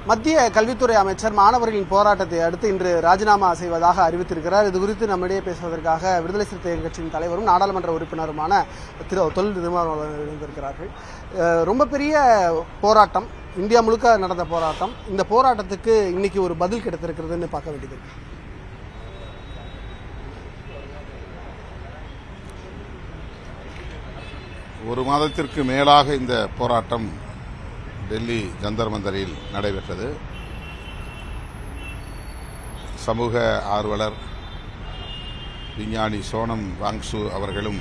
மத்திய கல்வித்துறை அமைச்சர் மாணவர்களின் போராட்டத்தை அடுத்து இன்று ராஜினாமா செய்வதாக அறிவித்திருக்கிறார். இது குறித்து நம்மிடையே பேசுவதற்காக விடுதலை சிறுத்தைகள் கட்சியின் தலைவரும் நாடாளுமன்ற உறுப்பினருமான தொல் திருமாவளவன் இணைந்திருக்கிறார்கள். ரொம்ப பெரிய போராட்டம், இந்தியா முழுக்க நடந்த போராட்டம். இந்த போராட்டத்துக்கு இன்னைக்கு ஒரு பதில் கிடைத்திருக்கிறதுன்னு பார்க்க வேண்டியது. ஒரு மாதத்திற்கு மேலாக இந்த போராட்டம் டெல்லி ஜந்தர் மந்தரில் நடைபெற்றது. சமூக ஆர்வலர் விஞ்ஞானி சோனம் வாங்சு அவர்களும்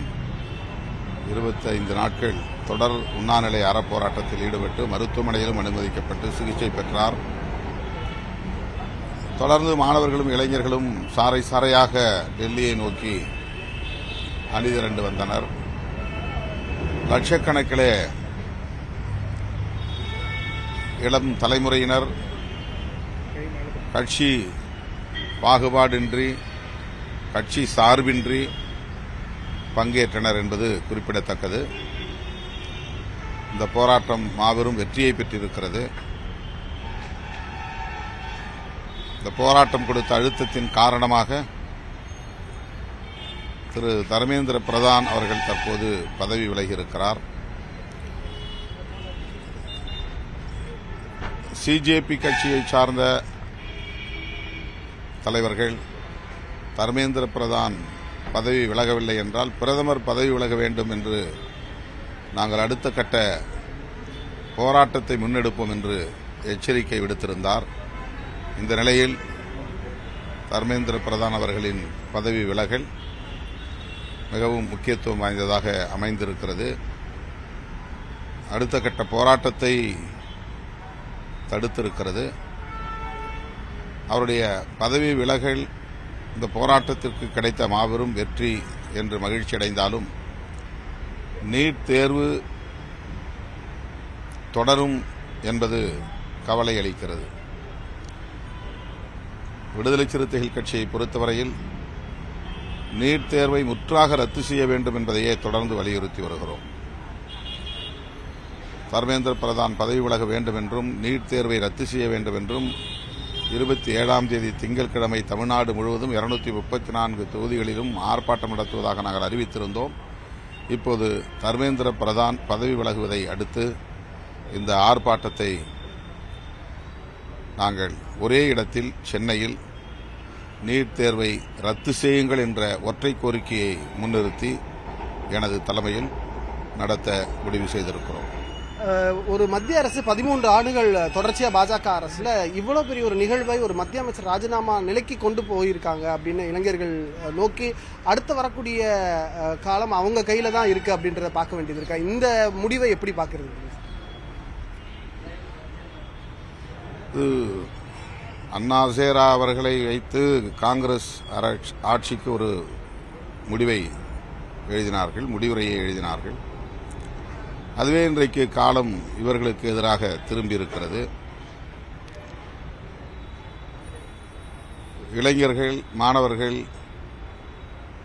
25 நாட்கள் தொடர் உண்ணாநிலை அறப்போராட்டத்தில் ஈடுபட்டு மருத்துவமனையிலும் அனுமதிக்கப்பட்டு சிகிச்சை பெற்றார். தொடர்ந்து மாணவர்களும் இளைஞர்களும் சாறை சாறையாக டெல்லியை நோக்கி அணிதிரண்டு வந்தனர். லட்சக்கணக்கிலே இளம் தலைமுறையினர் கட்சி பாகுபாடின்றி, கட்சி சார்பின்றி பங்கேற்றனர் என்பது குறிப்பிடத்தக்கது. இந்த போராட்டம் மாபெரும் வெற்றியை பெற்றிருக்கிறது. இந்த போராட்டம் கொடுத்த அழுத்தத்தின் காரணமாக திரு தர்மேந்திர பிரதான் அவர்கள் தற்போது பதவி விலகியிருக்கிறார். சிஜேபி கட்சியை சார்ந்த தலைவர்கள் தர்மேந்திர பிரதான் பதவி விலகவில்லை என்றால் பிரதமர் பதவி விலக வேண்டும் என்று நாங்கள் அடுத்த கட்ட போராட்டத்தை முன்னெடுப்போம் என்று எச்சரிக்கை விடுத்திருந்தார். இந்த நிலையில் தர்மேந்திர பிரதான் அவர்களின் பதவி விலகல் மிகவும் முக்கியத்துவம் வாய்ந்ததாக அமைந்திருக்கிறது. அடுத்த கட்ட போராட்டத்தை தடுத்திருக்கிறது. அவருடைய பதவி விலகல் இந்த போராட்டத்திற்கு கிடைத்த மாபெரும் வெற்றி என்று மகிழ்ச்சி அடைந்தாலும் நீட் தேர்வு தொடரும் என்பது கவலை அளிக்கிறது. விடுதலை சிறுத்தைகள் கட்சியை பொறுத்தவரையில் நீட் தேர்வை முற்றாக ரத்து செய்ய வேண்டும் என்பதையே தொடர்ந்து வலியுறுத்தி வருகிறோம். தர்மேந்திர பிரதான் பதவி விலக வேண்டும் என்றும் நீட் தேர்வை ரத்து செய்ய வேண்டும் என்றும் 27ஆம் தேதி திங்கட்கிழமை தமிழ்நாடு முழுவதும் 234 தொகுதிகளிலும் ஆர்ப்பாட்டம் நடத்துவதாக நாங்கள் அறிவித்திருந்தோம். இப்போது தர்மேந்திர பிரதான் பதவி விலகுவதை அடுத்து இந்த ஆர்ப்பாட்டத்தை நாங்கள் ஒரே இடத்தில் சென்னையில் நீட் தேர்வை ரத்து செய்யுங்கள் என்ற ஒற்றை கோரிக்கையை முன்னிறுத்தி எனது தலைமையில் நடத்த முடிவு செய்திருக்கிறோம். ஒரு மத்திய அரசு 13 ஆண்டுகள் தொடர்ச்சியா பாஜக அரசுல இவ்வளவு பெரிய ஒரு நிகழ்வை ஒரு மத்திய அமைச்சர் ராஜினாமா நிலைக்கு கொண்டு போயிருக்காங்க அப்படின்னு இளைஞர்கள் நோக்கி அடுத்து வரக்கூடிய காலம் அவங்க கையில தான் இருக்கு அப்படின்றத பார்க்க வேண்டியது இருக்கா? இந்த முடிவை எப்படி பார்க்கறது? அண்ணா ஹசேரா அவர்களை வைத்து காங்கிரஸ் ஆட்சிக்கு ஒரு முடிவை எழுதினார்கள், முடிவுரையை எழுதினார்கள். அதுவே இன்றைக்கு காலம் இவர்களுக்கு எதிராக திரும்பியிருக்கிறது. இளைஞர்கள், மாணவர்கள்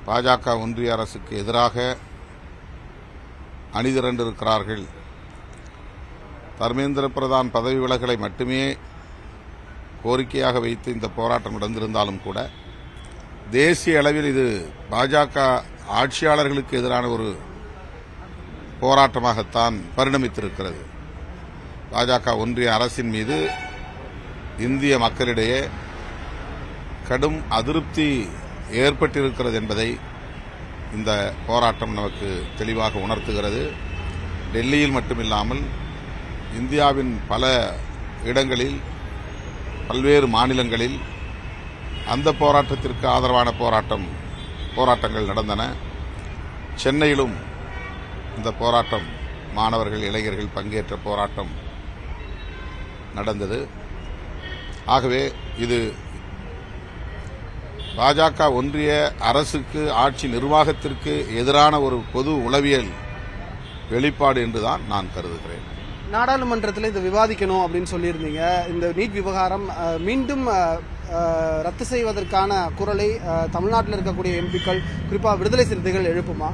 பாஜக ஒன்றிய அரசுக்கு எதிராக அணிதிரண்டிருக்கிறார்கள். தர்மேந்திர பிரதான் பதவி விலகலை மட்டுமே கோரிக்கையாக வைத்து இந்த போராட்டம் நடந்திருந்தாலும் கூட தேசிய அளவில் இது பாஜக ஆட்சியாளர்களுக்கு எதிரான ஒரு போராட்டமாகத்தான் பரிணமித்திருக்கிறது. பாஜக ஒன்றிய அரசின் மீது இந்திய மக்களிடையே கடும் அதிருப்தி ஏற்பட்டிருக்கிறது என்பதை இந்த போராட்டம் நமக்கு தெளிவாக உணர்த்துகிறது. டெல்லியில் மட்டுமில்லாமல் இந்தியாவின் பல இடங்களில், பல்வேறு மாநிலங்களில் அந்த போராட்டத்திற்கு ஆதரவான போராட்டங்கள் நடந்தன. சென்னையிலும் இந்த போராட்டம், மாணவர்கள், இளைஞர்கள் பங்கேற்ற போராட்டம் நடந்தது. ஆகவே இது பாஜக ஒன்றிய அரசுக்கு, ஆட்சி நிர்வாகத்திற்கு எதிரான ஒரு பொது உளவியல் வெளிப்பாடு என்றுதான் நான் கருதுகிறேன். நாடாளுமன்றத்தில் இதை விவாதிக்கணும் அப்படின்னு சொல்லியிருந்தீங்க. இந்த நீட் விவகாரம் மீண்டும் ரத்து செய்வதற்கான குரலை தமிழ்நாட்டில் இருக்கக்கூடிய எம்பிக்கள், குறிப்பாக விடுதலை சிறுத்தைகள் எழுப்புமா?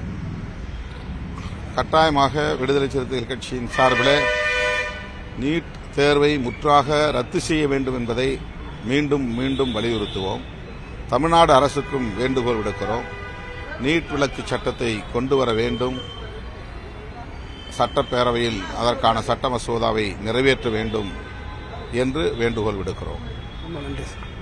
கட்டாயமாக விடுதலை சிறுத்தைகள் கட்சியின் சார்பில் நீட் தேர்வை முற்றாக ரத்து செய்ய வேண்டும் என்பதை மீண்டும் மீண்டும் வலியுறுத்துவோம். தமிழ்நாடு அரசுக்கும் வேண்டுகோள் விடுக்கிறோம். நீட் விலக்கு சட்டத்தை கொண்டு வர வேண்டும். சட்டப்பேரவையில் அதற்கான சட்ட மசோதாவை நிறைவேற்ற வேண்டும் என்று வேண்டுகோள் விடுக்கிறோம். ரொம்ப நன்றி சார்.